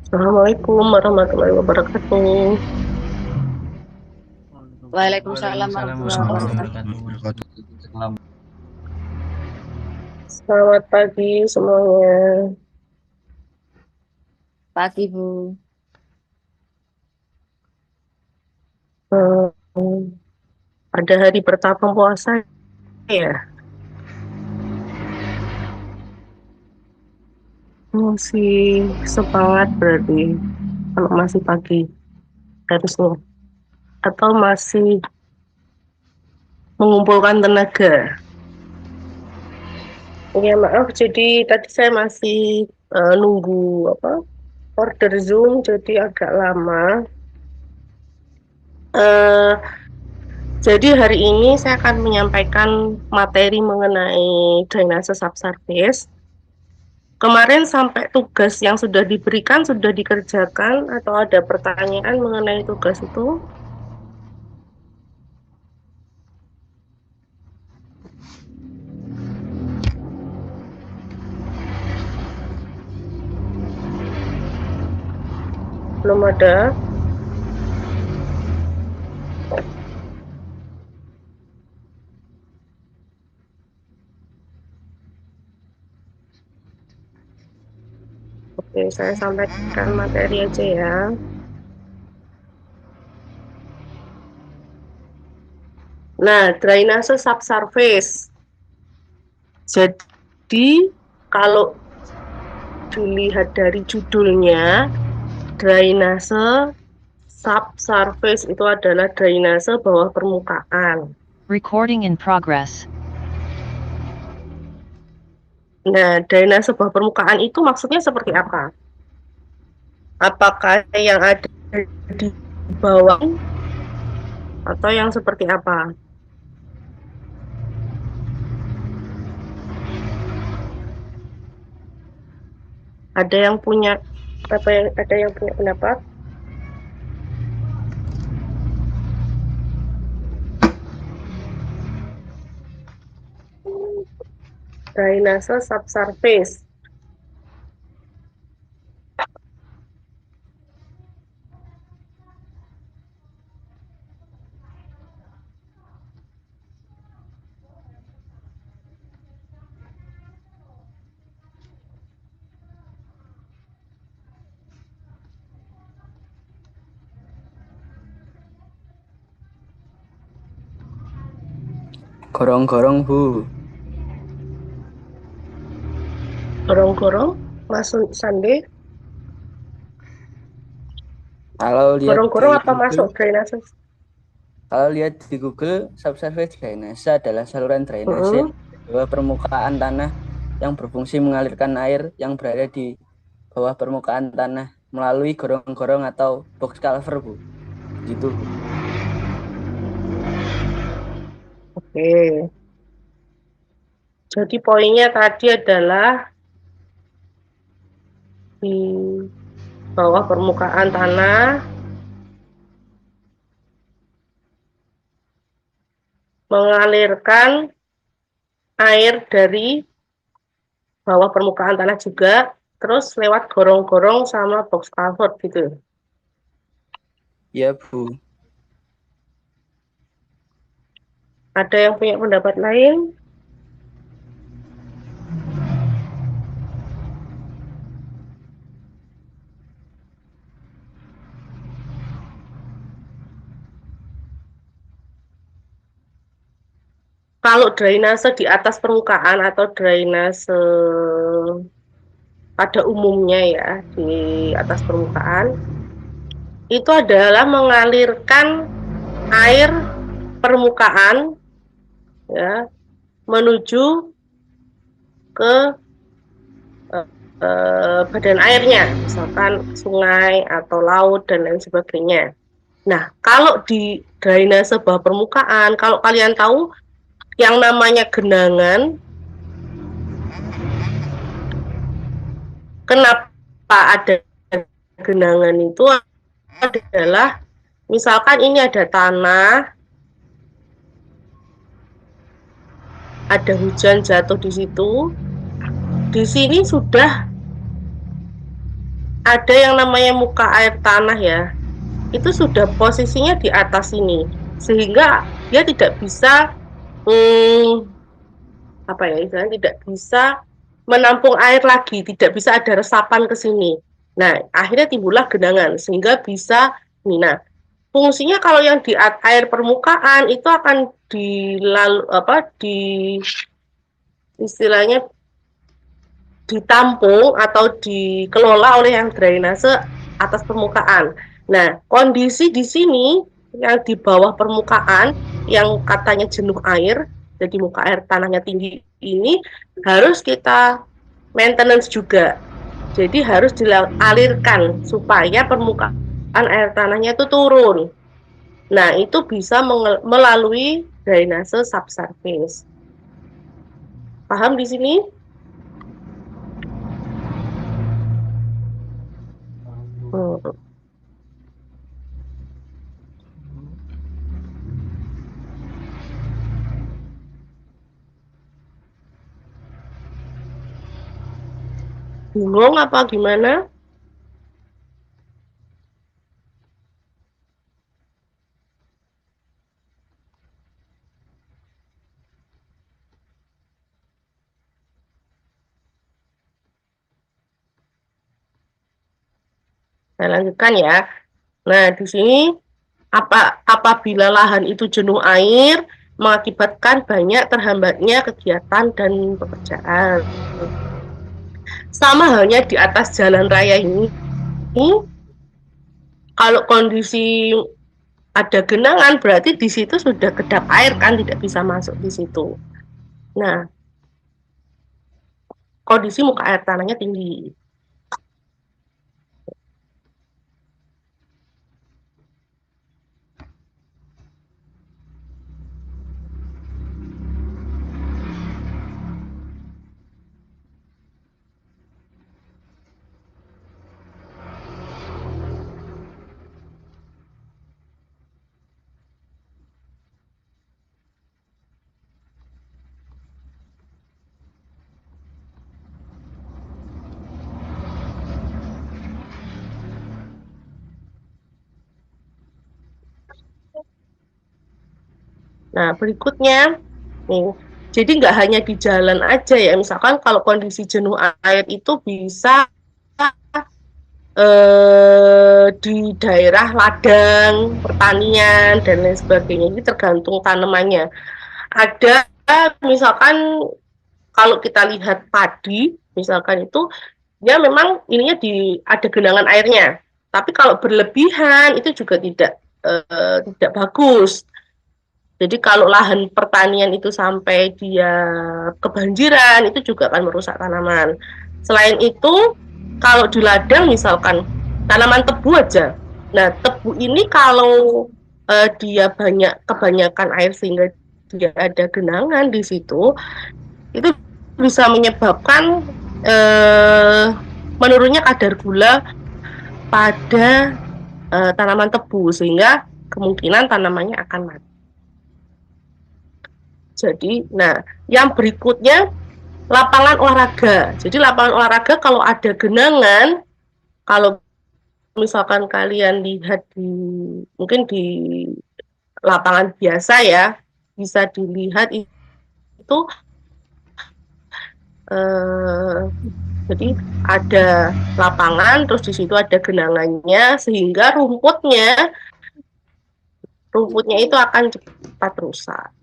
Assalamualaikum warahmatullahi wabarakatuh. Waalaikumsalam warahmatullahi Waalaikumsalam wabarakatuh. warahmatullahi wabarakatuh. Selamat pagi semuanya. Pagi, Bu. Hmm, Ada hari pertama puasa ya? Masih semangat berarti kalau masih pagi harusnya. Atau masih mengumpulkan tenaga. Ya maaf, jadi tadi saya masih nunggu apa order Zoom, jadi agak lama. Eh, jadi hari ini saya akan menyampaikan materi mengenai drainase subsurface. Kemarin sampai tugas yang sudah diberikan sudah dikerjakan atau ada pertanyaan mengenai tugas itu? Belum ada. Oke, saya sampaikan materi aja ya. Nah, drainase subsurface. Jadi, kalau dilihat dari judulnya, drainase subsurface itu adalah drainase bawah permukaan. Recording in progress. Nah, drainase bawah permukaan itu maksudnya seperti apa? Apakah yang ada di bawah atau yang seperti apa? Ada yang punya ada yang punya pendapat? Drainase subsurface. Gorong-gorong, Bu. Gorong-gorong masuk Sande. Kalau lihat Gorong-gorong di apa masuk Google, drainase? subsurface drainase adalah saluran drainase Mm-mm. di bawah permukaan tanah yang berfungsi mengalirkan air yang berada di bawah permukaan tanah melalui gorong-gorong atau box culvert, Bu. Gitu, Bu. Oke. Jadi poinnya tadi adalah di bawah permukaan tanah mengalirkan air dari bawah permukaan tanah juga, terus lewat gorong-gorong sama box culvert gitu. Ya, Bu. Ada yang punya pendapat lain? Kalau drainase di atas permukaan atau drainase pada umumnya ya di atas permukaan itu adalah mengalirkan air permukaan ya menuju ke badan airnya, misalkan sungai atau laut dan lain sebagainya. Nah, kalau di drainase bawah permukaan, kalau kalian tahu yang namanya genangan, kenapa ada genangan itu adalah misalkan ini ada tanah, ada hujan jatuh di situ, di sini sudah ada yang namanya muka air tanah ya, itu sudah posisinya di atas ini, sehingga dia tidak bisa apa ya istilahnya, tidak bisa menampung air lagi, tidak bisa ada resapan ke sini. Nah, akhirnya timbullah genangan sehingga bisa ini. Nah, fungsinya kalau yang di air permukaan itu akan dilalu apa di istilahnya ditampung atau dikelola oleh yang drainase atas permukaan. Nah, kondisi di sini yang di bawah permukaan yang katanya jenuh air, jadi muka air tanahnya tinggi ini harus kita maintenance juga. Jadi harus dialirkan supaya permukaan air tanahnya itu turun. Nah, itu bisa melalui drainase subsurface. Paham di sini? Bingung apa gimana? Saya lanjutkan ya. Nah, di sini apabila lahan itu jenuh air mengakibatkan banyak terhambatnya kegiatan dan pekerjaan. Sama halnya di atas jalan raya ini, kalau kondisi ada genangan berarti di situ sudah kedap air kan, tidak bisa masuk di situ. Nah, kondisi muka air tanahnya tinggi. Nah, berikutnya, nih, jadi nggak hanya di jalan aja ya, misalkan kalau kondisi jenuh air itu bisa di daerah ladang, pertanian, dan lain sebagainya. Ini tergantung tanamannya. Ada, misalkan kalau kita lihat padi, misalkan itu, ya memang ininya ada genangan airnya. Tapi kalau berlebihan itu juga tidak bagus. Jadi kalau lahan pertanian itu sampai dia kebanjiran, itu juga akan merusak tanaman. Selain itu, kalau di ladang misalkan tanaman tebu aja. Nah, tebu ini kalau dia kebanyakan air sehingga dia ada genangan di situ, itu bisa menyebabkan menurunnya kadar gula pada tanaman tebu sehingga kemungkinan tanamannya akan mati. Jadi, nah, yang berikutnya lapangan olahraga. Jadi lapangan olahraga kalau ada genangan, kalau misalkan kalian lihat mungkin di lapangan biasa ya, bisa dilihat itu jadi ada lapangan, terus di situ ada genangannya, sehingga rumputnya itu akan cepat rusak.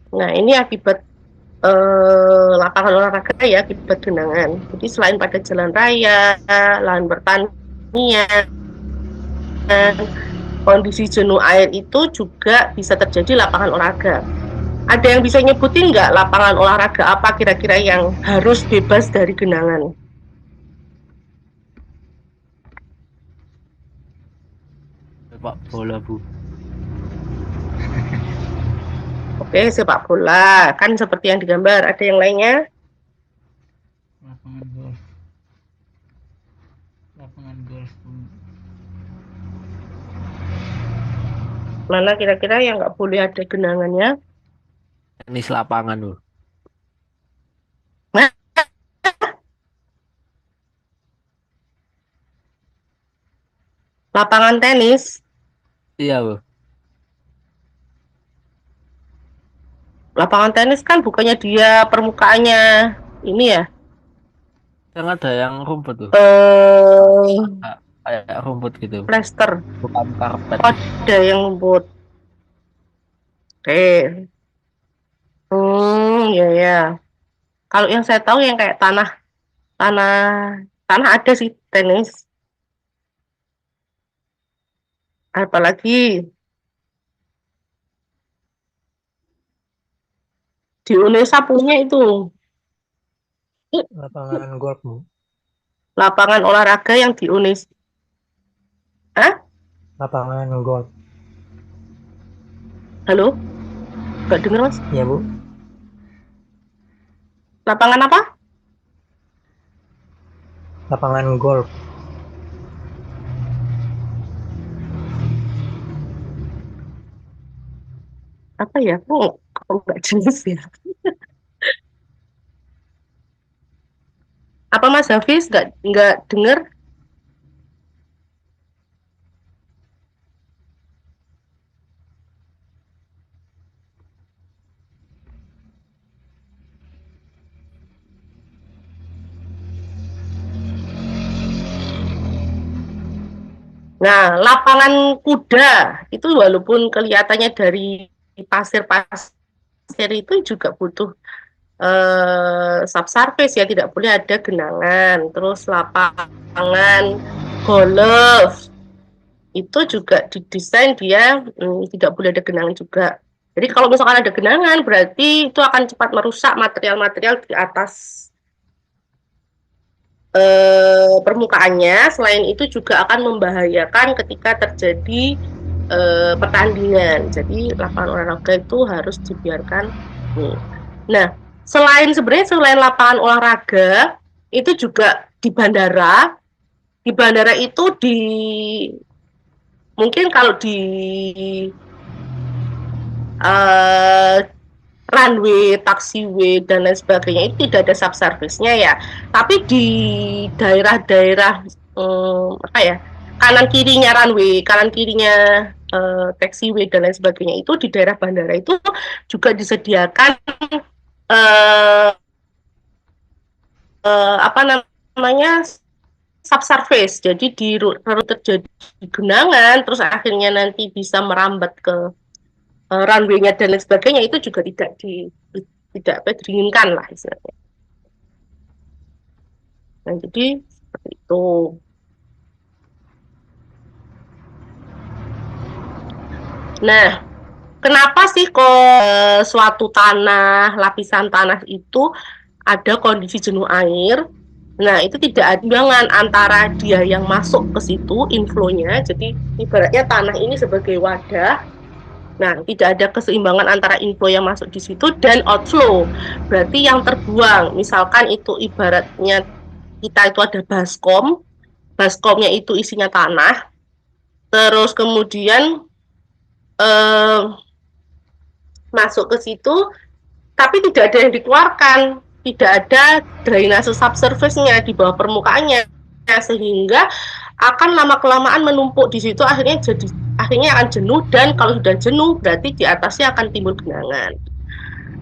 Nah, ini akibat lapangan olahraga ya, akibat genangan. Jadi selain pada jalan raya, lahan pertanian, kondisi jenuh air itu juga bisa terjadi lapangan olahraga. Ada yang bisa nyebutin nggak lapangan olahraga apa kira-kira yang harus bebas dari genangan? Sepak bola, Bu. Oke, sepak bola. Kan seperti yang digambar. Ada yang lainnya? Lapangan golf. Lapangan golf, Bu. Mana kira-kira yang nggak boleh ada genangannya? Tenis lapangan, Bu. Lapangan tenis. Iya, Bu. Lapangan tenis kan bukannya dia permukaannya ini ya? Yang ada yang rumput tuh. Kayak rumput gitu. Plester. Bukan karpet. Ada yang lembut. Oke. Ya ya. Kalau yang saya tahu yang kayak tanah ada sih tenis. Apalagi di Unesa punya itu Lapangan golf, Bu. lapangan olahraga yang di Unes. Lapangan golf. Halo? Gak dengar, Mas? Iya, Bu. Lapangan apa? Lapangan golf. Apa ya? Kok nggak jelas ya? Apa Mas Hafiz nggak dengar? Nah, lapangan kuda itu walaupun kelihatannya dari pasir-pasir itu juga butuh subsurface ya, tidak boleh ada genangan. Terus lapangan golf itu juga didesain dia tidak boleh ada genangan juga. Jadi kalau misalkan ada genangan berarti itu akan cepat merusak material-material di atas permukaannya. Selain itu juga akan membahayakan ketika terjadi pertandingan. Jadi lapangan olahraga itu harus dibiarkan. Nah, selain lapangan olahraga itu juga di bandara. Di bandara itu mungkin kalau di runway, taxiway dan lain sebagainya itu tidak ada subsurface-nya ya. Tapi di daerah-daerah kanan kirinya runway, kanan kirinya taxiway dan lain sebagainya itu di daerah bandara itu juga disediakan subsurface. Jadi terjadi genangan terus akhirnya nanti bisa merambat ke runway-nya dan lain sebagainya itu juga tidak diinginkan lah istilahnya. Nah, jadi seperti itu. Nah, kenapa sih kok suatu lapisan tanah itu ada kondisi jenuh air? Nah, itu tidak ada imbangan antara dia yang masuk ke situ, inflow-nya. Jadi, ibaratnya tanah ini sebagai wadah. Nah, tidak ada keseimbangan antara inflow yang masuk di situ dan outflow. Berarti yang terbuang, misalkan itu ibaratnya kita itu ada baskom. Baskomnya itu isinya tanah. Terus kemudian masuk ke situ, tapi tidak ada yang dikeluarkan. Tidak ada drainase subsurface-nya di bawah permukaannya, sehingga akan lama-kelamaan menumpuk di situ, akhirnya akan jenuh, dan kalau sudah jenuh berarti di atasnya akan timbul genangan.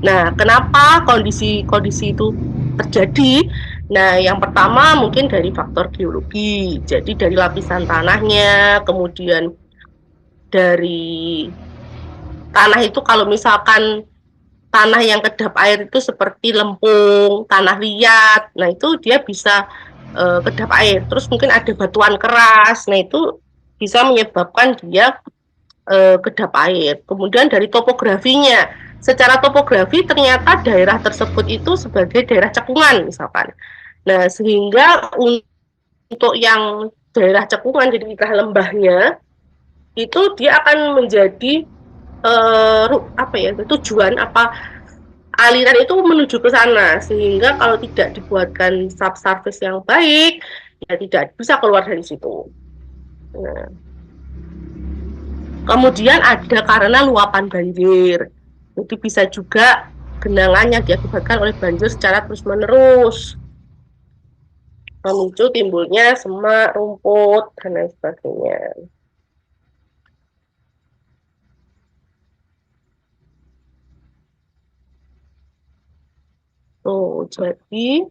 Nah, kenapa kondisi itu terjadi? Nah, yang pertama mungkin dari faktor geologi. Jadi dari lapisan tanahnya, kemudian dari tanah itu kalau misalkan tanah yang kedap air itu seperti lempung, tanah liat. Nah, itu dia bisa kedap air. Terus mungkin ada batuan keras. Nah, itu bisa menyebabkan dia kedap air. Kemudian dari topografinya, secara topografi ternyata daerah tersebut itu sebagai daerah cekungan misalkan. Nah, sehingga untuk yang daerah cekungan jadi daerah lembahnya itu dia akan menjadi tujuan aliran itu menuju ke sana, sehingga kalau tidak dibuatkan subsurface yang baik ya tidak bisa keluar dari situ. Nah, kemudian ada karena luapan banjir. Jadi bisa juga genangan yang diakibatkan oleh banjir secara terus-menerus, memicu timbulnya semak, rumput, dan lain sebagainya. Jadi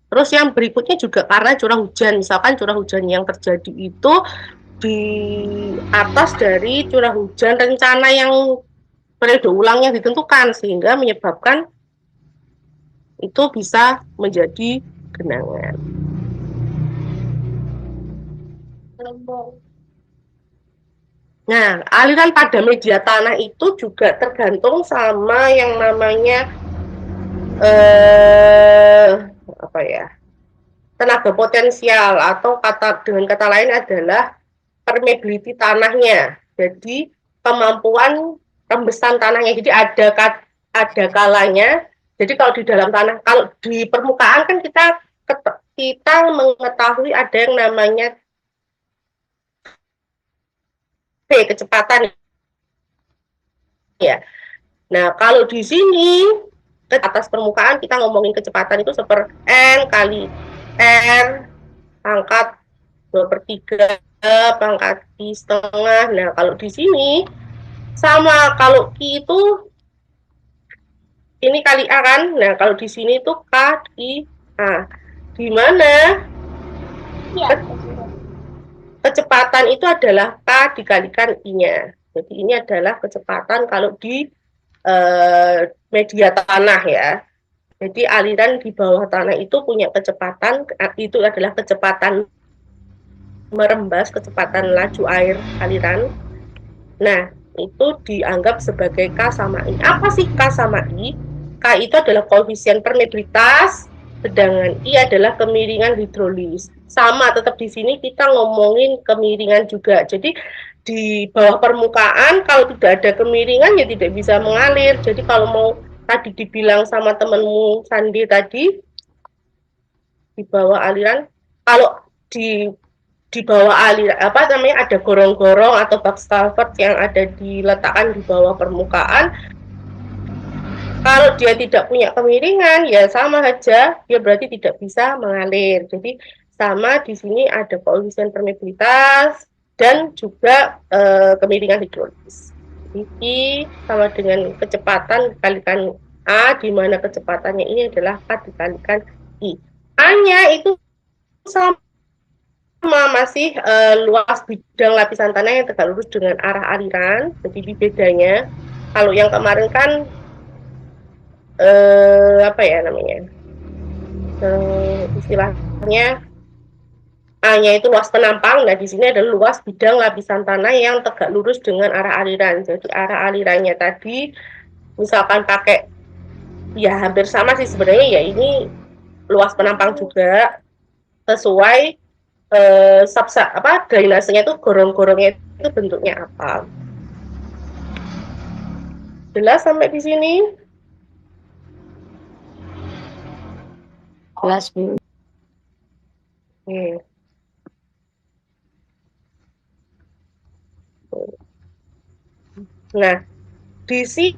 terus yang berikutnya juga karena curah hujan. Misalkan curah hujan yang terjadi itu di atas dari curah hujan rencana yang periode ulangnya ditentukan, sehingga menyebabkan itu bisa menjadi genangan. Nah, aliran pada media tanah itu juga tergantung sama yang namanya tenaga potensial, atau dengan kata lain adalah permeability tanahnya. Jadi kemampuan rembesan tanahnya. Jadi ada kalanya. Jadi kalau di dalam tanah, kalau di permukaan kan kita mengetahui ada yang namanya kecepatan ya. Nah, kalau di sini ke atas permukaan kita ngomongin kecepatan itu seperti N kali R pangkat 2/3 pangkat I setengah. Nah, kalau di sini sama, kalau Q itu ini kali A kan. Nah, kalau di sini itu K I A. Di mana kecepatan itu adalah K dikalikan I-nya. Jadi ini adalah kecepatan kalau di media tanah ya. Jadi aliran di bawah tanah itu punya kecepatan, itu adalah kecepatan merembas, kecepatan laju air aliran. Nah, itu dianggap sebagai K sama I. Apa sih K sama I? K itu adalah koefisien permeabilitas, sedangkan I adalah kemiringan hidrolis. Sama, tetap di sini kita ngomongin kemiringan juga. Jadi di bawah permukaan kalau tidak ada kemiringan ya tidak bisa mengalir. Jadi kalau mau tadi dibilang sama temenmu Sandi tadi, di bawah aliran, kalau di bawah aliran ada gorong-gorong atau box culvert yang ada diletakkan di bawah permukaan, kalau dia tidak punya kemiringan ya sama saja, dia berarti tidak bisa mengalir. Jadi sama di sini ada koefisien permeabilitas dan juga kemiringan hidrolis. I sama dengan kecepatan dikalikan A, di mana kecepatannya ini adalah K dikalikan I. A-nya itu sama, masih luas bidang lapisan tanah yang tegak lurus dengan arah aliran. Jadi bedanya, kalau yang kemarin kan istilahnya A-nya itu luas penampang. Nah, di sini adalah luas bidang lapisan tanah yang tegak lurus dengan arah aliran. Jadi arah alirannya tadi misalkan pakai ya hampir sama sih sebenarnya, ya ini luas penampang juga sesuai drainasenya itu, gorong-gorongnya itu bentuknya apa. Jelas sampai di sini? Jelas, Bu. Oke. Nah, di sini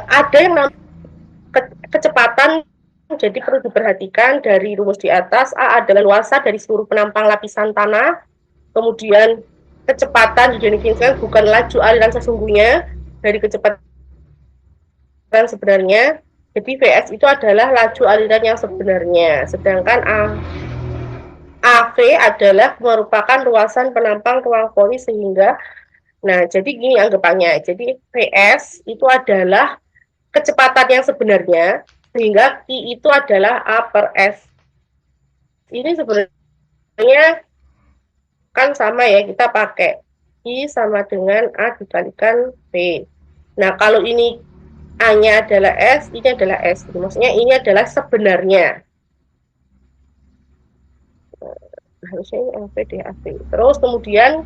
ada yang namanya kecepatan. Jadi perlu diperhatikan dari rumus di atas. A adalah luasa dari seluruh penampang lapisan tanah. Kemudian kecepatan didefinisikan bukan laju aliran sesungguhnya dari kecepatan sebenarnya. Jadi VS itu adalah laju aliran yang sebenarnya. Sedangkan AV adalah merupakan luasan penampang ruang koi sehingga, nah jadi gini anggapannya, jadi VS itu adalah kecepatan yang sebenarnya, sehingga I itu adalah A per S. Ini sebenarnya kan sama ya, kita pakai I sama dengan A dikalikan V. Nah, kalau ini A-nya adalah S, ini adalah S. Maksudnya ini adalah sebenarnya. Harusnya ini AV, DAV. Terus kemudian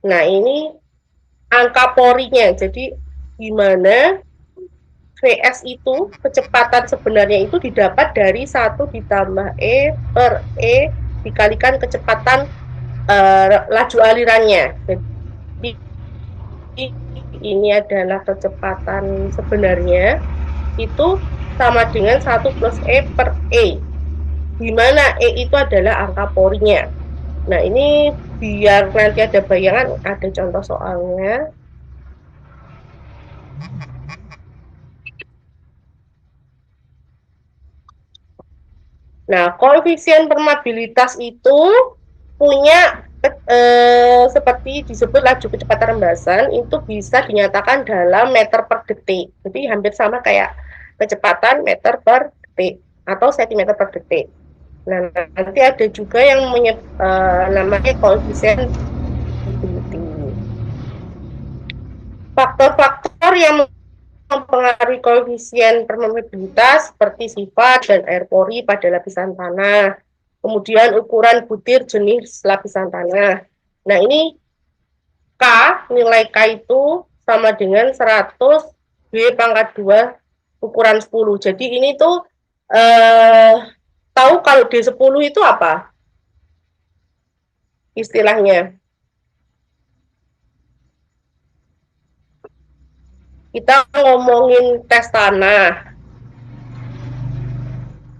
nah ini angka porinya. Jadi gimana VS itu kecepatan sebenarnya itu didapat dari 1 ditambah E per E dikalikan kecepatan laju alirannya. Jadi ini adalah kecepatan sebenarnya itu sama dengan 1 plus E per E, di mana E itu adalah angka porinya. Nah, ini biar nanti ada bayangan, ada contoh soalnya. Nah, koefisien permeabilitas itu punya seperti disebut laju kecepatan rembasan itu bisa dinyatakan dalam meter per detik. Jadi hampir sama kayak kecepatan meter per detik atau sentimeter per detik. Nah, nanti ada juga yang namanya koefisien permeability. Faktor-faktor yang mempengaruhi koefisien permeabilitas seperti sifat dan air pori pada lapisan tanah. Kemudian ukuran butir jenis lapisan tanah. Nah, ini K, nilai K itu sama dengan 100 B pangkat 2 ukuran 10. Jadi ini tuh tahu kalau D10 itu apa? Istilahnya. Kita ngomongin tes tanah.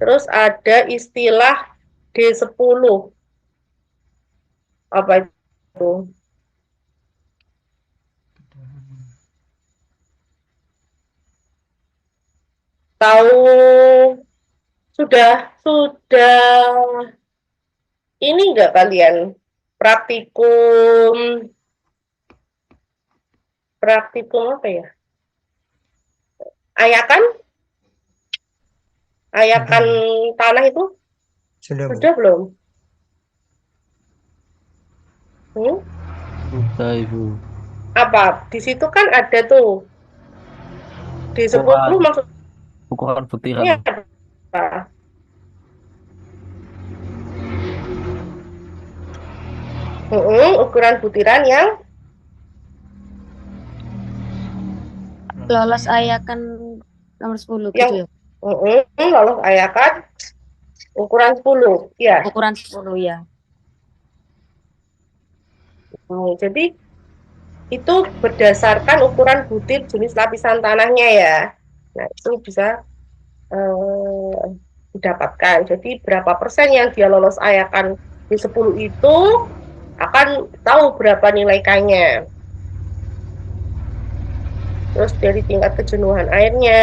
Terus ada istilah D10. Apa itu? Tahu sudah ini enggak kalian praktikum apa ya? Ayakan tanah itu Sudah, Bu. sudah belum? Sudah, Ibu. Apa? Di situ kan ada tuh D10 maksudnya Ukuran butiran. apa? Ukuran butiran yang Lolos ayakan nomor 10 yang gitu ya. lolos ayakan ukuran 10 ya. Ukuran 10 ya. Jadi itu berdasarkan ukuran butir jenis lapisan tanahnya ya. Nah, itu bisa didapatkan. Jadi berapa persen yang dia lolos ayakan di 10 itu akan tahu berapa nilai K-nya. Terus dari tingkat kejenuhan airnya.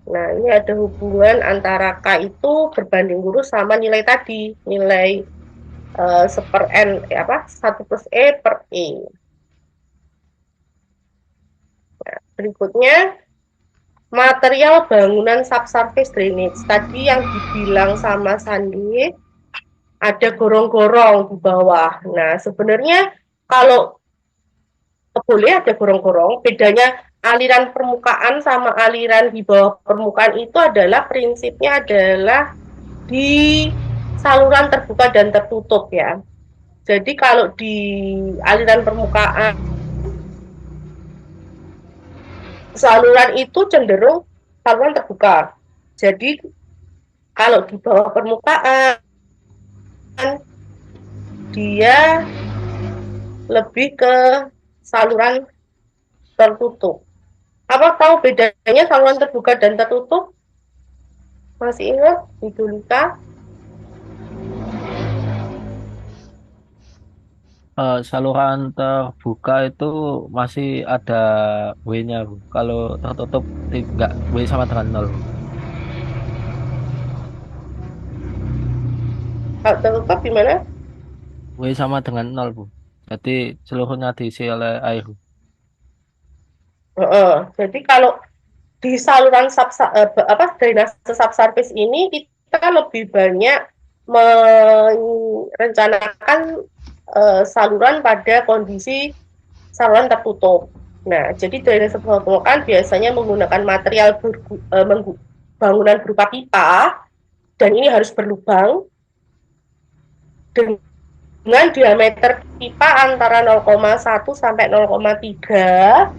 Nah, ini ada hubungan antara K itu berbanding lurus sama nilai tadi, nilai 1 plus E per E. Nah, berikutnya material bangunan subsurface drainage. Tadi yang dibilang sama Sandi ada gorong-gorong di bawah. Nah, sebenarnya kalau boleh ada gorong-gorong, bedanya aliran permukaan sama aliran di bawah permukaan itu adalah prinsipnya adalah di saluran terbuka dan tertutup ya. Jadi kalau di aliran permukaan saluran itu cenderung saluran terbuka. Jadi kalau di bawah permukaan dia lebih ke saluran tertutup. Apa tahu bedanya saluran terbuka dan tertutup? Masih ingat Ibu Lita? Saluran terbuka itu masih ada W-nya, Bu. Kalau tertutup enggak, W sama dengan nol, Bu. Kalau tertutup gimana? W sama dengan nol, Bu. Jadi seluruhnya diisi oleh air, Bu. Heeh. Jadi kalau di saluran drainase subsurface ini kita lebih banyak merencanakan saluran pada kondisi saluran tertutup. Nah, jadi drainase permukaan biasanya menggunakan material bangunan berupa pipa, dan ini harus berlubang dengan diameter pipa antara 0,1 sampai 0,3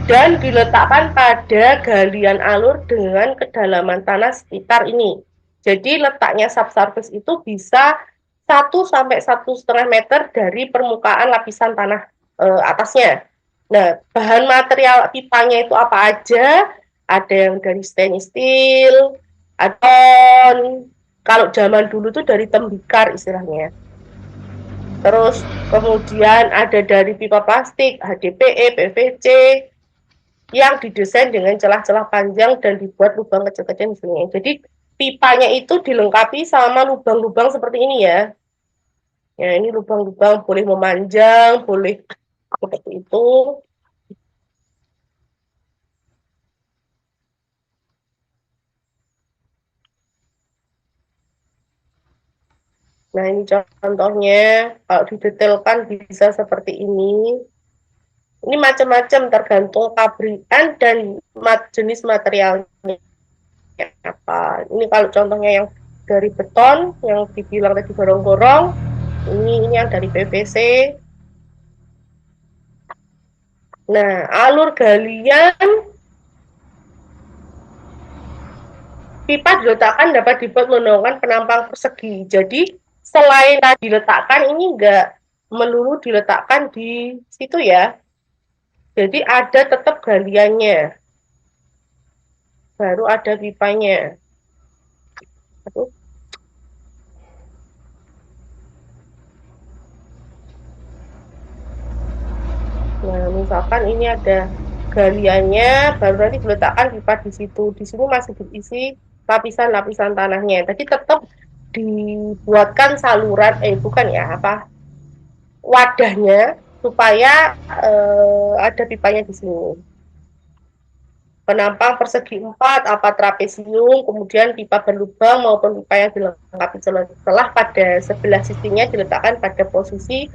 dan diletakkan pada galian alur dengan kedalaman tanah sekitar ini. Jadi letaknya subsurface itu bisa 1 sampai 1,5 meter dari permukaan lapisan tanah atasnya. Nah, bahan material pipanya itu apa aja? Ada yang dari stainless steel, atau kalau zaman dulu tuh dari tembikar istilahnya. Terus kemudian ada dari pipa plastik, HDPE, PVC, yang didesain dengan celah-celah panjang dan dibuat lubang kecil-kecil di sini. Jadi pipanya itu dilengkapi sama lubang-lubang seperti ini ya. Ya, ini lubang-lubang boleh memanjang, boleh seperti itu. Nah, ini contohnya, kalau didetailkan bisa seperti ini. Ini macam-macam tergantung pabrikan dan jenis materialnya apa. Ini kalau contohnya yang dari beton, yang dibilang tadi gorong-gorong, ini yang dari PVC. Nah, alur galian pipa diletakkan dapat dibuat menggunakan penampang persegi. Jadi selain diletakkan, ini enggak melulu diletakkan di situ ya. Jadi ada tetap galiannya. Baru ada pipanya. Nah, misalkan ini ada galiannya, baru nanti diletakkan pipa di situ. Di sini masih diisi lapisan-lapisan tanahnya. Tadi tetap dibuatkan saluran, bukan ya, wadahnya supaya ada pipanya di sini. Penampang persegi 4, apa trapesium, kemudian pipa berlubang maupun pipa yang dilengkapi celah pada sebelah sisinya diletakkan pada posisi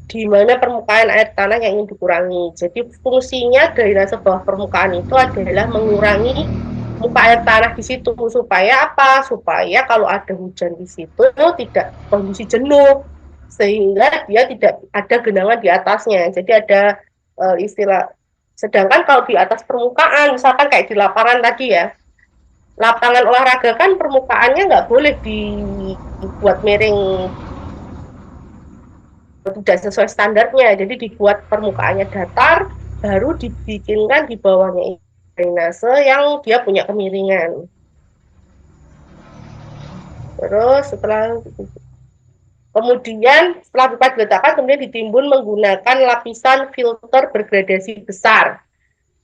di mana permukaan air tanah yang ingin dikurangi. Jadi fungsinya drainase bawah permukaan itu adalah mengurangi muka air tanah di situ supaya apa? Supaya kalau ada hujan di situ tidak kondisi jenuh, sehingga dia tidak ada genangan di atasnya. Jadi ada istilah. Sedangkan kalau di atas permukaan, misalkan kayak di lapangan tadi ya, lapangan olahraga kan permukaannya nggak boleh dibuat miring, tidak sesuai standarnya. Jadi dibuat permukaannya datar, baru dibikinkan di bawahnya drainase yang dia punya kemiringan. Terus kemudian setelah pipa diletakkan, kemudian ditimbun menggunakan lapisan filter bergradasi besar,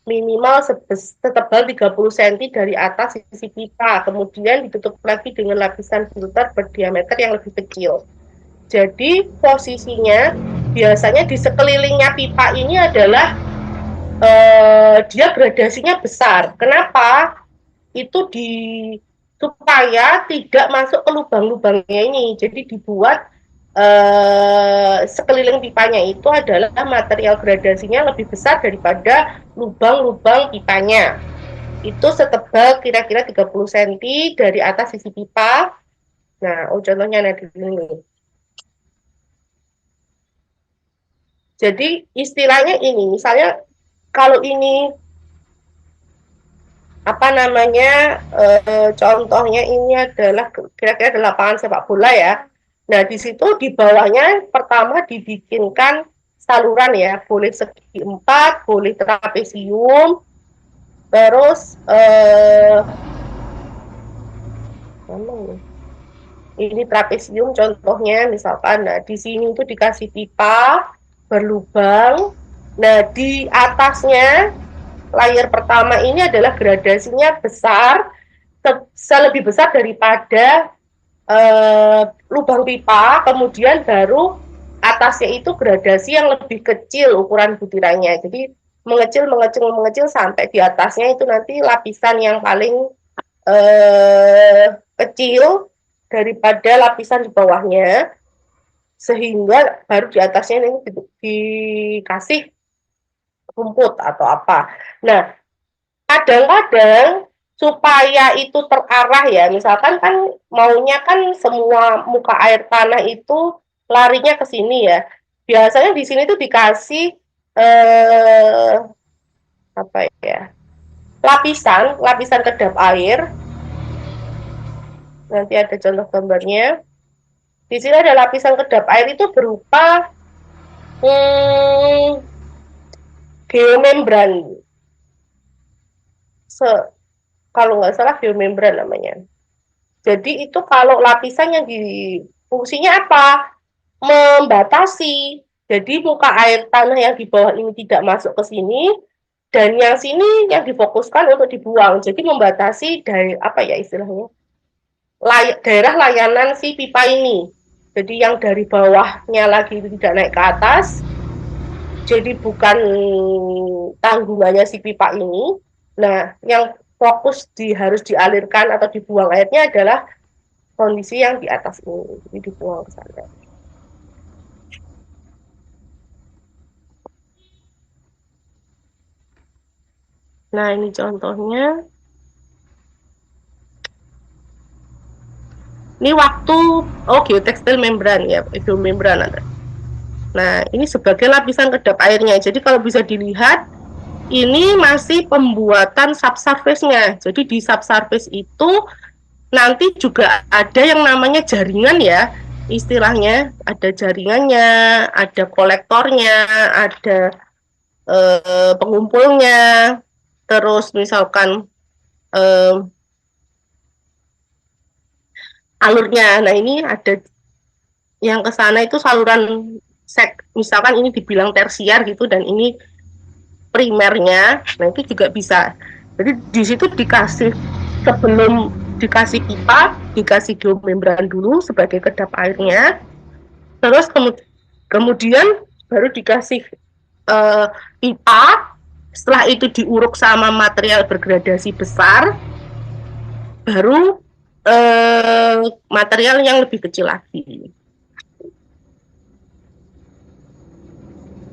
minimal setebal 30 cm dari atas sisi pipa, kemudian ditutup lagi dengan lapisan filter berdiameter yang lebih kecil. Jadi posisinya biasanya di sekelilingnya pipa ini adalah dia gradasinya besar. Kenapa? Itu supaya tidak masuk ke lubang-lubangnya ini. Jadi dibuat sekeliling pipanya itu adalah material gradasinya lebih besar daripada lubang-lubang pipanya. Itu setebal kira-kira 30 cm dari atas sisi pipa. Nah, contohnya ada di sini. Jadi istilahnya ini, misalnya kalau ini contohnya ini adalah kira-kira lapangan sepak bola ya. Nah, di situ di bawahnya pertama dibikinkan saluran ya, boleh segi 4, boleh trapesium, terus Ini trapesium contohnya misalkan. Nah, di sini itu dikasih pipa berlubang. Nah, di atasnya layer pertama ini adalah gradasinya besar, lebih besar daripada lubang pipa, kemudian baru atasnya itu gradasi yang lebih kecil ukuran butirannya. Jadi mengecil, mengecil, mengecil sampai di atasnya itu nanti lapisan yang paling kecil daripada lapisan di bawahnya, sehingga baru di atasnya ini dikasih rumput atau apa. Nah, kadang-kadang supaya itu terarah ya, misalkan kan maunya kan semua muka air tanah itu larinya ke sini ya. Biasanya di sini tuh dikasih apa ya? Lapisan kedap air. Nanti ada contoh gambarnya. Di sini ada lapisan kedap air itu berupa geomembran. Kalau nggak salah geomembran namanya. Jadi itu kalau lapisan yang fungsinya apa? Membatasi. Jadi muka air tanah yang di bawah ini tidak masuk ke sini, dan yang sini yang difokuskan untuk dibuang. Jadi membatasi dari apa ya istilahnya? Daerah layanan si pipa ini. Jadi yang dari bawahnya lagi tidak naik ke atas, jadi bukan tanggungannya si pipa ini. Nah, yang fokus harus dialirkan atau dibuang airnya adalah kondisi yang di atas ini. Jadi dibuang ke sana. Nah, ini contohnya. Ini waktu, geotekstil membran ya, geomembran ada. Nah, ini sebagai lapisan kedap airnya. Jadi kalau bisa dilihat, ini masih pembuatan subsurface-nya. Jadi di subsurface itu nanti juga ada yang namanya jaringan ya, istilahnya. Ada jaringannya, ada kolektornya, ada pengumpulnya, terus misalkan alurnya. Nah, ini ada yang ke sana itu saluran misalkan ini dibilang tersier gitu, dan ini primernya. Nah, itu juga bisa. Jadi di situ dikasih, sebelum dikasih pipa, dikasih geomembran dulu sebagai kedap airnya. Terus kemudian baru dikasih pipa. Setelah itu diuruk sama material bergradasi besar, baru material yang lebih kecil lagi.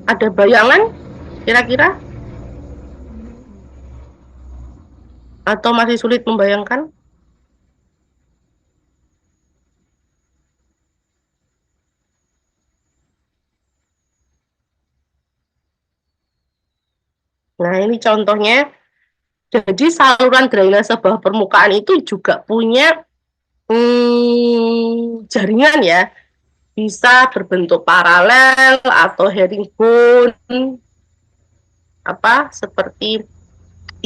Ada bayangan kira-kira? Atau masih sulit membayangkan? Nah, ini contohnya. Jadi saluran drainase bawah permukaan itu juga punya jaringan ya. Bisa berbentuk paralel atau herringbone, seperti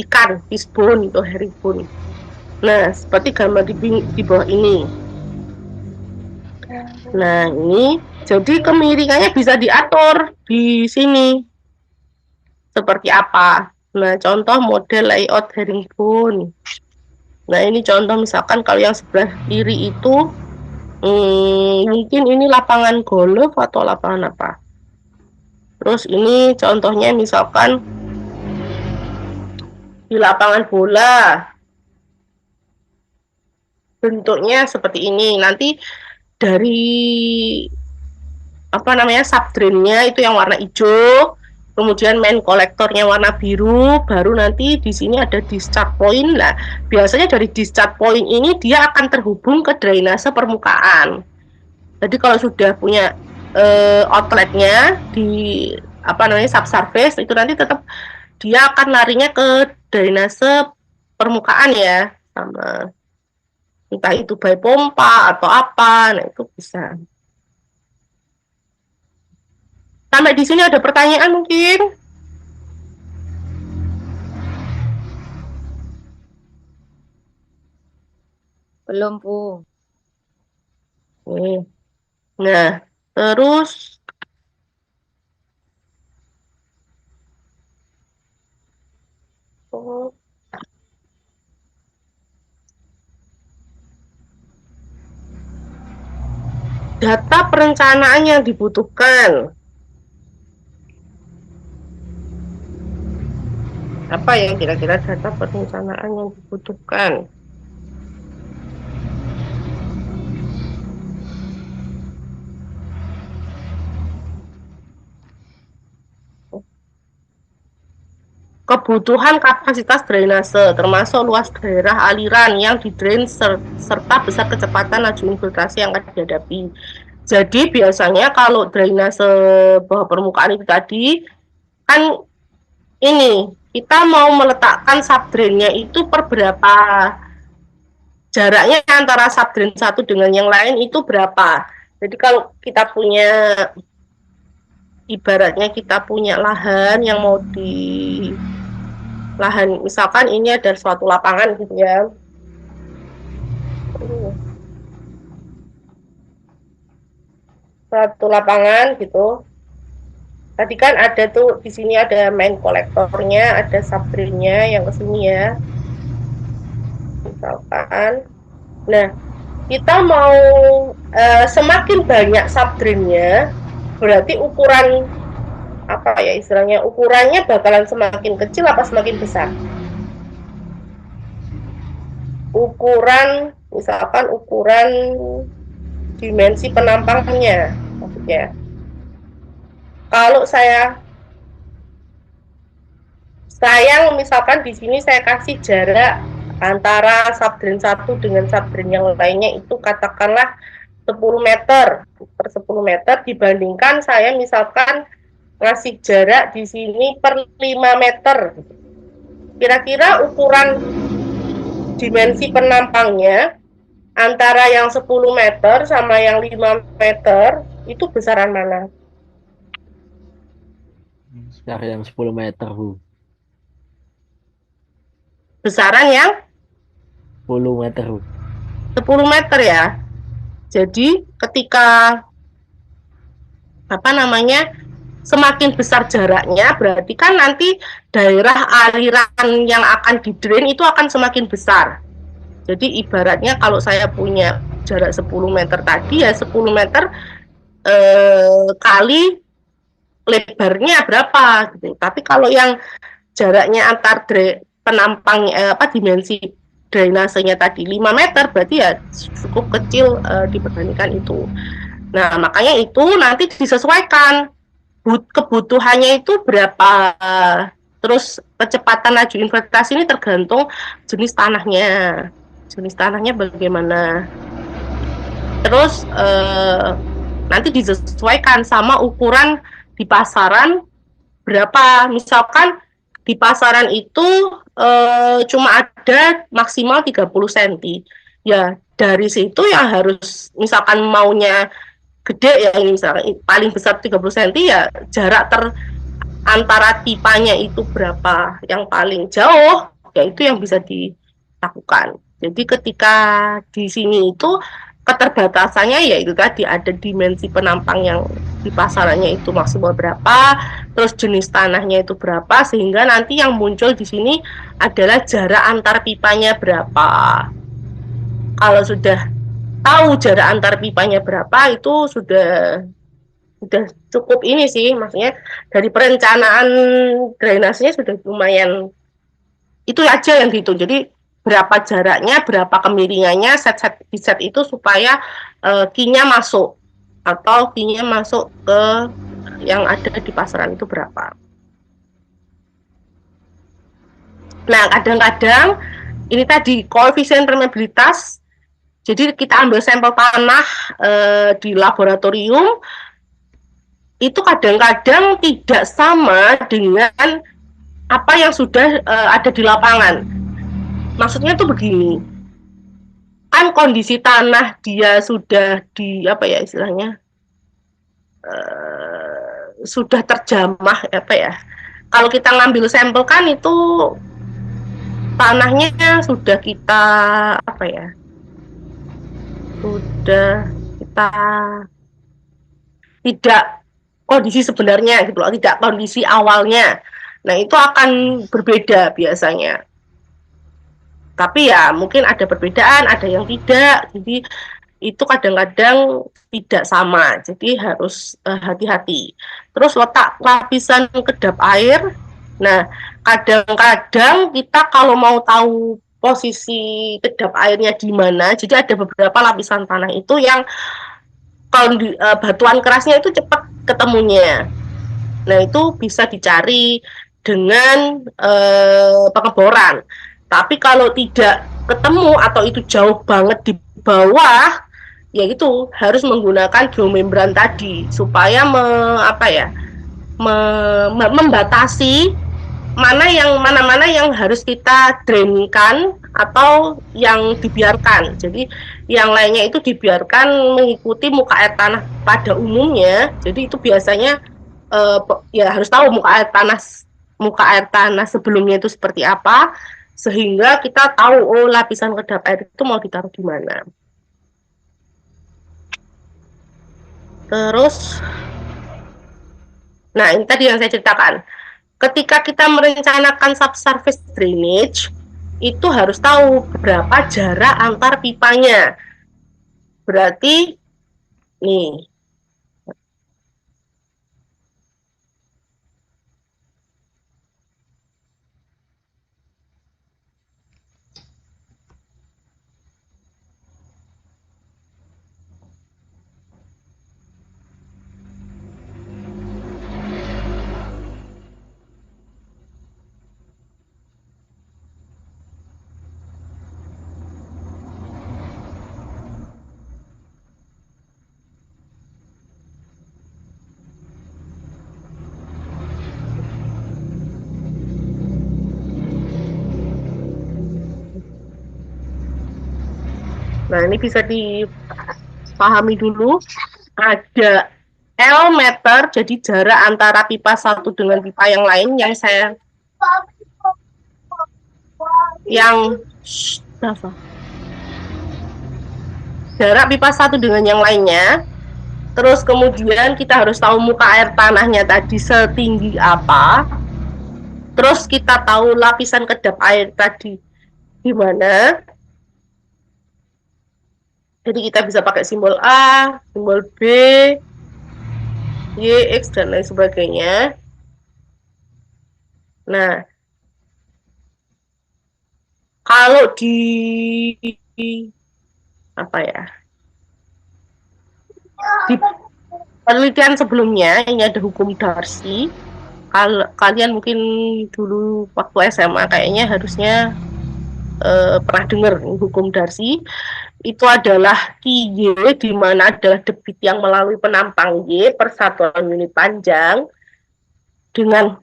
ikan, fishbone itu herringbone. Nah, seperti gambar di bawah ini. Nah, ini jadi kemiringannya bisa diatur di sini. Seperti apa? Nah, contoh model layout herringbone. Nah, ini contoh misalkan kalau yang sebelah kiri itu mungkin ini lapangan golf atau lapangan apa. Terus ini contohnya misalkan di lapangan bola. Bentuknya seperti ini. Nanti dari subdrainnya itu yang warna hijau, kemudian main kolektornya warna biru, baru nanti di sini ada discharge point. Nah, biasanya dari discharge point ini dia akan terhubung ke drainase permukaan. Jadi kalau sudah punya outletnya di subsurface, itu nanti tetap dia akan larinya ke drainase permukaan ya, sama entah itu by pompa atau apa. Nah, itu bisa. Sampai di sini ada pertanyaan mungkin? Belum, Bu. Oke. Nah, terus oh, data perencanaan yang dibutuhkan. Apa ya kira-kira data perencanaan yang dibutuhkan? Kebutuhan kapasitas drainase, termasuk luas daerah aliran yang didrain serta besar kecepatan laju infiltrasi yang akan dihadapi. Jadi biasanya kalau drainase bawah permukaan itu tadi, kan ini kita mau meletakkan subdrainnya itu per berapa, jaraknya antara subdrain satu dengan yang lain itu berapa. Jadi kalau kita punya, ibaratnya kita punya lahan yang mau di lahan, misalkan ini ada suatu lapangan gitu ya. Suatu lapangan gitu. Tadi kan ada tuh di sini ada main kolektornya, ada subdrainnya yang ke sini ya. Misalkan. Nah, kita mau semakin banyak subdrainnya, berarti ukuran apa ya istilahnya, ukurannya bakalan semakin kecil apa semakin besar? Ukuran, misalkan ukuran dimensi penampangnya maksudnya. Kalau saya misalkan di sini saya kasih jarak antara subdrain satu dengan subdrain yang lainnya itu katakanlah 10 meter per 10 meter, dibandingkan saya misalkan ngasih jarak di sini per 5 meter. Kira-kira ukuran dimensi penampangnya antara yang 10 meter sama yang 5 meter itu besaran mana? Sekarang yang 10 meter, Bu. Besaran yang 10 meter, Bu. 10 meter ya. Jadi ketika apa namanya, semakin besar jaraknya, berarti kan nanti daerah aliran yang akan didrain itu akan semakin besar. Jadi ibaratnya kalau saya punya jarak 10 meter tadi ya 10 meter kali lebarnya berapa gitu. Tapi kalau yang jaraknya antar penampang dimensi drainasenya tadi 5 meter, berarti ya cukup kecil dibandingkan itu. Nah, makanya itu nanti disesuaikan kebutuhannya itu berapa. Terus kecepatan laju infiltrasi ini tergantung jenis tanahnya. Jenis tanahnya bagaimana. Terus nanti disesuaikan sama ukuran di pasaran berapa. Misalkan di pasaran itu cuma ada maksimal 30 cm. Ya, dari situ yang harus misalkan maunya gede ya, misalkan paling besar 30 cm ya jarak antara pipanya itu berapa, yang paling jauh ya itu yang bisa dilakukan. Jadi ketika di sini itu keterbatasannya ya itu tadi ada dimensi penampang yang di pasarannya itu maksimal berapa, terus jenis tanahnya itu berapa, sehingga nanti yang muncul di sini adalah jarak antar pipanya berapa. Kalau sudah tahu jarak antar pipanya berapa itu sudah cukup ini sih, maksudnya dari perencanaan drainasenya sudah lumayan itu aja yang dihitung. Jadi berapa jaraknya, berapa kemiringannya, set itu supaya key-nya masuk atau key-nya masuk ke yang ada di pasaran itu berapa. Nah, kadang-kadang ini tadi koefisien permeabilitas. Jadi kita ambil sampel tanah di laboratorium, itu kadang-kadang tidak sama dengan apa yang sudah ada di lapangan. Maksudnya tuh begini, kan kondisi tanah dia sudah di apa ya istilahnya, sudah terjamah apa ya. Kalau kita ngambil sampel kan itu tanahnya sudah kita apa ya, sudah kita kita tidak kondisi sebenarnya gitu loh, tidak kondisi awalnya. Nah, itu akan berbeda biasanya. Tapi ya mungkin ada perbedaan, ada yang tidak. Jadi itu kadang-kadang tidak sama. Jadi harus hati-hati. Terus letak lapisan kedap air. Nah, kadang-kadang kita kalau mau tahu posisi kedap airnya di mana, jadi ada beberapa lapisan tanah itu yang kalau batuan kerasnya itu cepat ketemunya. Nah, itu bisa dicari dengan pengeboran. Tapi kalau tidak ketemu atau itu jauh banget di bawah, ya itu harus menggunakan geomembran tadi supaya membatasi mana-mana yang harus kita drainkan atau yang dibiarkan. Jadi yang lainnya itu dibiarkan mengikuti muka air tanah pada umumnya. Jadi itu biasanya ya harus tahu muka air tanah sebelumnya itu seperti apa, sehingga kita tahu lapisan kedap air itu mau ditaruh di mana. Terus, nah ini tadi yang saya ceritakan. Ketika kita merencanakan subsurface drainage, itu harus tahu berapa jarak antar pipanya. Berarti, nih, nah ini bisa dipahami dulu. Ada L meter, jadi jarak antara pipa satu dengan pipa yang lain jarak pipa satu dengan yang lainnya. Terus kemudian kita harus tahu muka air tanahnya tadi setinggi apa. Terus kita tahu lapisan kedap air tadi di mana. Jadi kita bisa pakai simbol A, simbol B, Y, X, dan lain sebagainya. Nah, kalau di penelitian sebelumnya, ini ada hukum Darcy. Kalian mungkin dulu waktu SMA kayaknya harusnya pernah dengar hukum Darcy. Itu adalah Y, di mana adalah debit yang melalui penampang Y per satuan unit panjang, dengan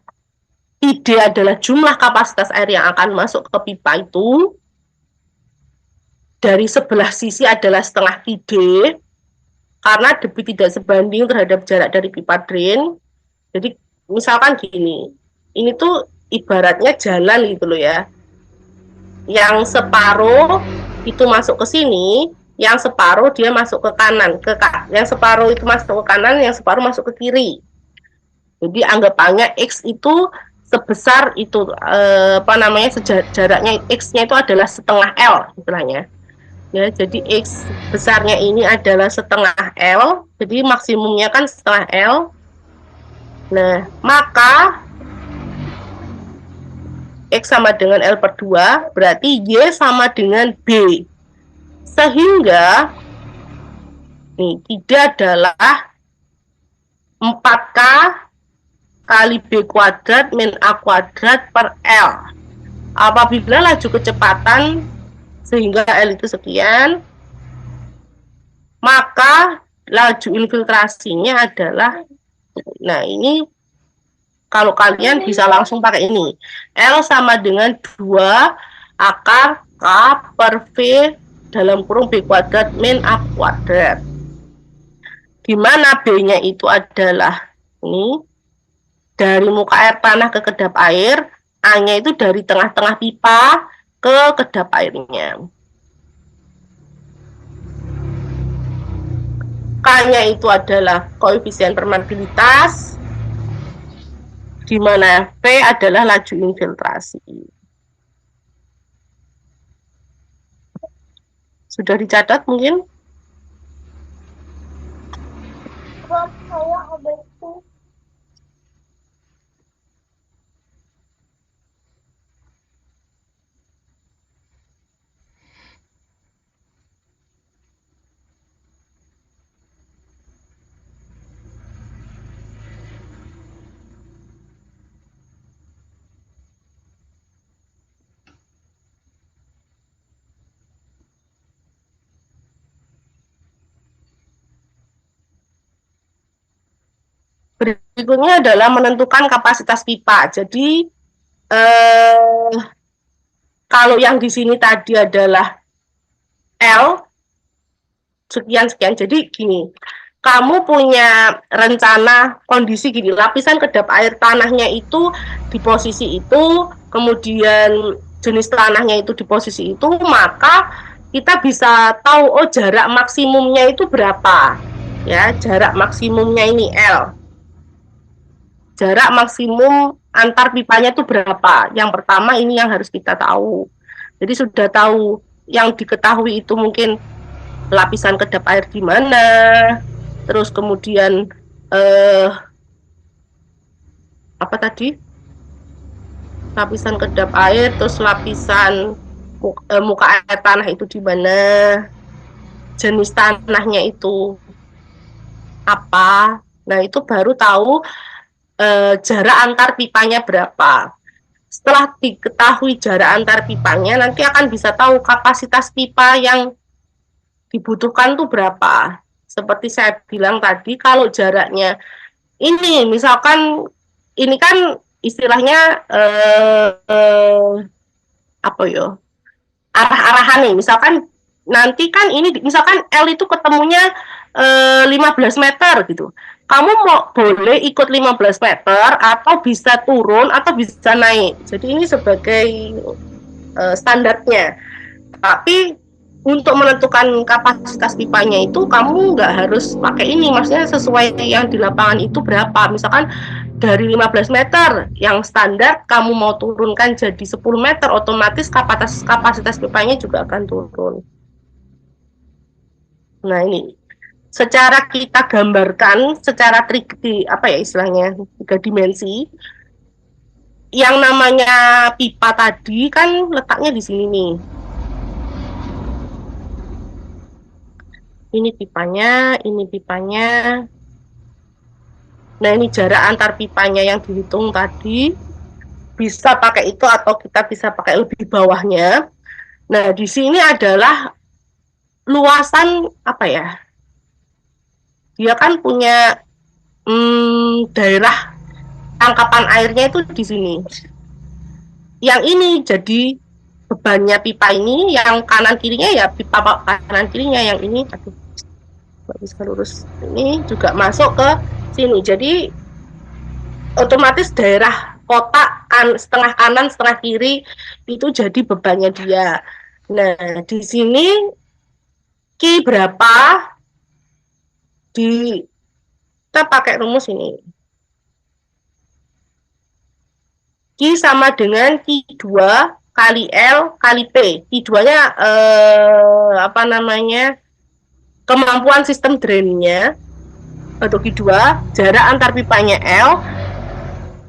ID adalah jumlah kapasitas air yang akan masuk ke pipa itu, dari sebelah sisi adalah setengah ID, karena debit tidak sebanding terhadap jarak dari pipa drain. Jadi misalkan gini, ini tuh ibaratnya jalan gitu loh ya, yang separuh itu masuk ke sini, yang separuh dia masuk ke kanan, yang separuh itu masuk ke kanan, yang separuh masuk ke kiri. Jadi anggapannya X itu sebesar itu, jaraknya X-nya itu adalah setengah L istilahnya. Ya, jadi X besarnya ini adalah setengah L, jadi maksimumnya kan setengah L. Nah, maka X sama dengan L per 2, berarti Y sama dengan B. Sehingga, nih, tidak adalah 4K kali B kuadrat min A kuadrat per L. Apabila laju kecepatan sehingga L itu sekian, maka laju infiltrasinya adalah, nah ini kalau kalian bisa langsung pakai ini. L sama dengan 2 akar K per V dalam kurung B kuadrat min A kuadrat. Di mana B-nya itu adalah ini, dari muka air tanah ke kedap air, A-nya itu dari tengah-tengah pipa ke kedap airnya. K-nya itu adalah koefisien permeabilitas, di mana V adalah laju infiltrasi. Sudah dicatat mungkin? Berikutnya adalah menentukan kapasitas pipa. Jadi kalau yang di sini tadi adalah L sekian-sekian. Jadi gini, kamu punya rencana kondisi gini, lapisan kedap air tanahnya itu di posisi itu, kemudian jenis tanahnya itu di posisi itu, maka kita bisa tahu oh jarak maksimumnya itu berapa. Ya, jarak maksimumnya ini L. Jarak maksimum antar pipanya itu berapa? Yang pertama ini yang harus kita tahu. Jadi sudah tahu, yang diketahui itu mungkin lapisan kedap air di mana, terus kemudian apa tadi? Lapisan kedap air, terus lapisan muka air tanah itu di mana, jenis tanahnya itu apa. Nah, itu baru tahu jarak antar pipanya berapa. Setelah diketahui jarak antar pipanya, nanti akan bisa tahu kapasitas pipa yang dibutuhkan tuh berapa. Seperti saya bilang tadi, kalau jaraknya ini, misalkan ini kan istilahnya apa ya? Arah-arahan nih. Misalkan nanti kan ini, misalkan L itu ketemunya 15 meter gitu. Kamu mau boleh ikut 15 meter atau bisa turun atau bisa naik. Jadi ini sebagai standarnya. Tapi untuk menentukan kapasitas pipanya itu kamu nggak harus pakai ini. Maksudnya sesuai yang di lapangan itu berapa. Misalkan dari 15 meter yang standar kamu mau turunkan jadi 10 meter, otomatis kapasitas pipanya juga akan turun. Nah ini secara kita gambarkan secara apa ya istilahnya 3 dimensi. Yang namanya pipa tadi kan letaknya di sini nih. Ini pipanya, ini pipanya. Nah ini jarak antar pipanya yang dihitung tadi. Bisa pakai itu atau kita bisa pakai lebih bawahnya. Nah di sini adalah luasan apa ya? Dia kan punya daerah tangkapan airnya itu di sini. Yang ini jadi bebannya pipa ini, yang kanan kirinya ya pipa kanan kirinya, yang ini aduh nggak bisa lurus. Ini juga masuk ke sini. Jadi otomatis daerah kotak setengah kanan setengah kiri itu jadi bebannya dia. Nah di sini Q berapa? Kita pakai rumus ini. Q sama dengan Q2 kali L kali P. Q2-nya apa namanya? Kemampuan sistem drainnya. Atau Q2, jarak antar pipanya L,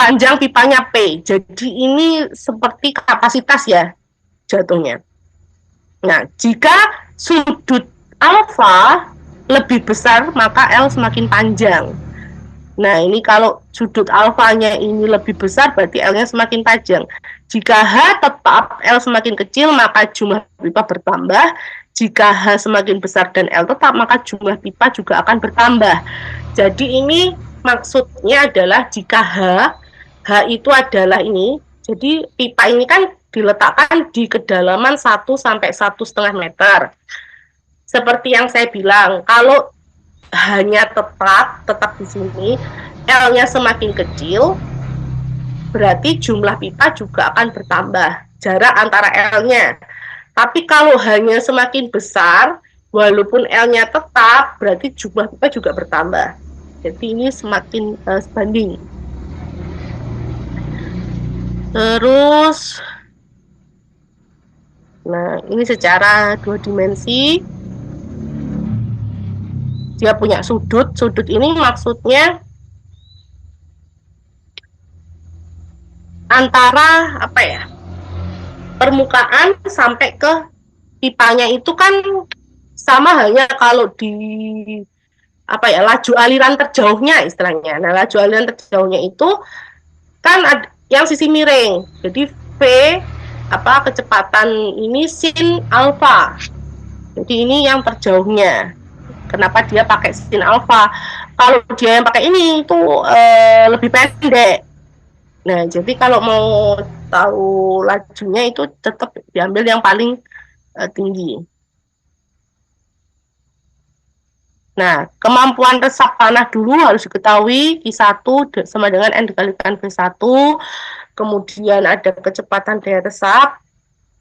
panjang pipanya P. Jadi ini seperti kapasitas ya jatuhnya. Nah, jika sudut alfa lebih besar, maka L semakin panjang. Nah, ini kalau sudut alfanya ini lebih besar, berarti L-nya semakin panjang. Jika H tetap, L semakin kecil, maka jumlah pipa bertambah. Jika H semakin besar dan L tetap, maka jumlah pipa juga akan bertambah. Jadi ini maksudnya adalah jika H itu adalah ini, jadi pipa ini kan diletakkan di kedalaman 1 sampai 1,5 meter. Seperti yang saya bilang, kalau hanya tetap di sini, L-nya semakin kecil, berarti jumlah pipa juga akan bertambah, jarak antara L-nya. Tapi kalau hanya semakin besar, walaupun L-nya tetap, berarti jumlah pipa juga bertambah. Jadi ini semakin sebanding. Terus, nah ini secara 2 dimensi. Dia punya sudut. Sudut ini maksudnya antara apa ya? Permukaan sampai ke pipanya itu kan sama halnya kalau di apa ya, laju aliran terjauhnya istilahnya. Nah, laju aliran terjauhnya itu kan ada yang sisi miring. Jadi V apa kecepatan ini sin alfa. Jadi ini yang terjauhnya. Kenapa dia pakai sin alfa? Kalau dia yang pakai ini itu lebih pendek. Nah, jadi kalau mau tahu lajunya itu tetap diambil yang paling tinggi. Nah, kemampuan resap tanah dulu harus diketahui Q1 sama dengan N dikalikan V1. Kemudian ada kecepatan daya resap.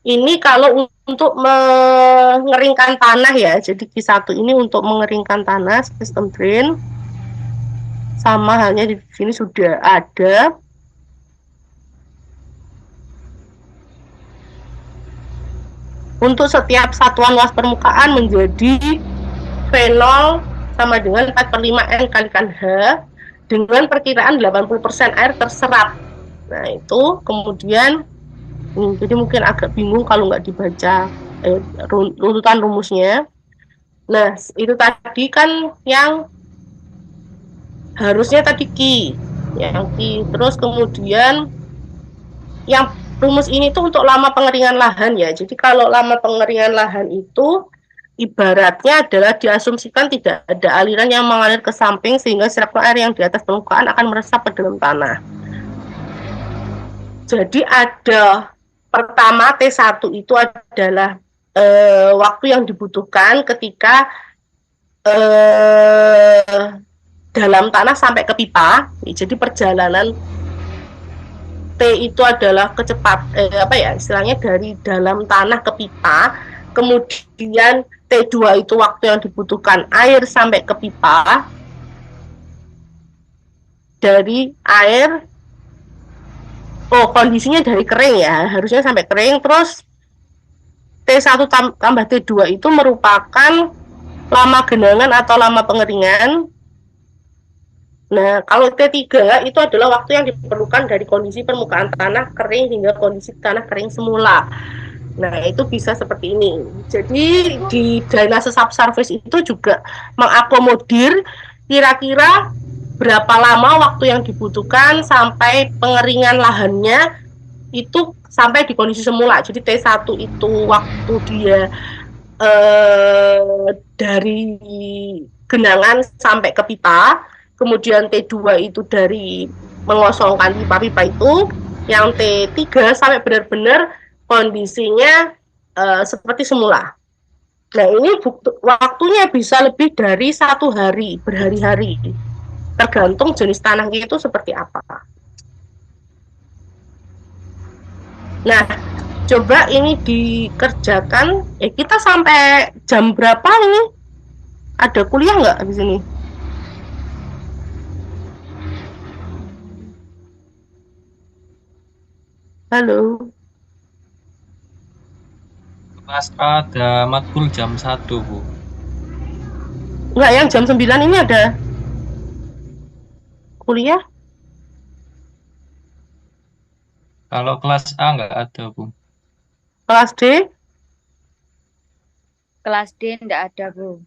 Ini kalau untuk mengeringkan tanah ya, jadi Q1 ini untuk mengeringkan tanah sistem drain. Sama halnya di sini sudah ada. Untuk setiap satuan luas permukaan menjadi V0 sama dengan 4/5 N kalikan H dengan perkiraan 80% air terserap. Nah itu kemudian jadi mungkin agak bingung kalau nggak dibaca runtutan rumusnya. Nah, itu tadi kan yang harusnya tadi Q. Terus kemudian yang rumus ini tuh untuk lama pengeringan lahan ya. Jadi kalau lama pengeringan lahan itu ibaratnya adalah diasumsikan tidak ada aliran yang mengalir ke samping sehingga serapan air yang di atas permukaan akan meresap ke dalam tanah. Jadi ada pertama T1 itu adalah waktu yang dibutuhkan ketika dalam tanah sampai ke pipa. Jadi perjalanan T itu adalah istilahnya dari dalam tanah ke pipa. Kemudian T2 itu waktu yang dibutuhkan air sampai ke pipa. Dari air kondisinya dari kering ya, harusnya sampai kering. Terus T1 tambah T2 itu merupakan lama genangan atau lama pengeringan. Nah, kalau T3 itu adalah waktu yang diperlukan dari kondisi permukaan tanah kering hingga kondisi tanah kering semula. Nah, itu bisa seperti ini. Jadi, di drainase subsurface itu juga mengakomodir kira-kira berapa lama waktu yang dibutuhkan sampai pengeringan lahannya itu sampai di kondisi semula. Jadi T1 itu waktu dia dari genangan sampai ke pipa, kemudian T2 itu dari mengosongkan pipa-pipa itu, yang T3 sampai benar-benar kondisinya seperti semula. Nah ini waktunya bisa lebih dari 1 hari, berhari-hari. Tergantung jenis tanahnya itu seperti apa. Nah, coba ini dikerjakan. Kita sampai jam berapa ini? Ada kuliah nggak di sini? Halo. Kelas A ada matkul jam 1, Bu. Enggak, yang jam 9 ini ada kuliah? Kalau kelas A nggak ada, Bu. Kelas D? Kelas D enggak ada, Bu.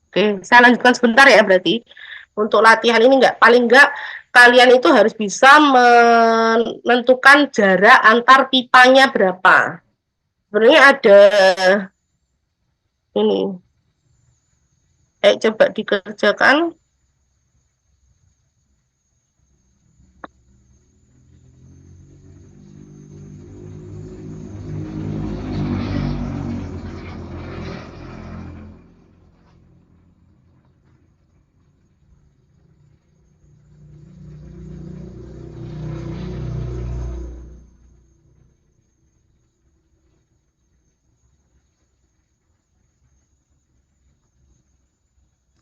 Oke, saya lanjutkan sebentar ya berarti. Untuk latihan ini paling enggak kalian itu harus bisa menentukan jarak antar pipanya berapa. Sebenarnya ada ini. Coba dikerjakan.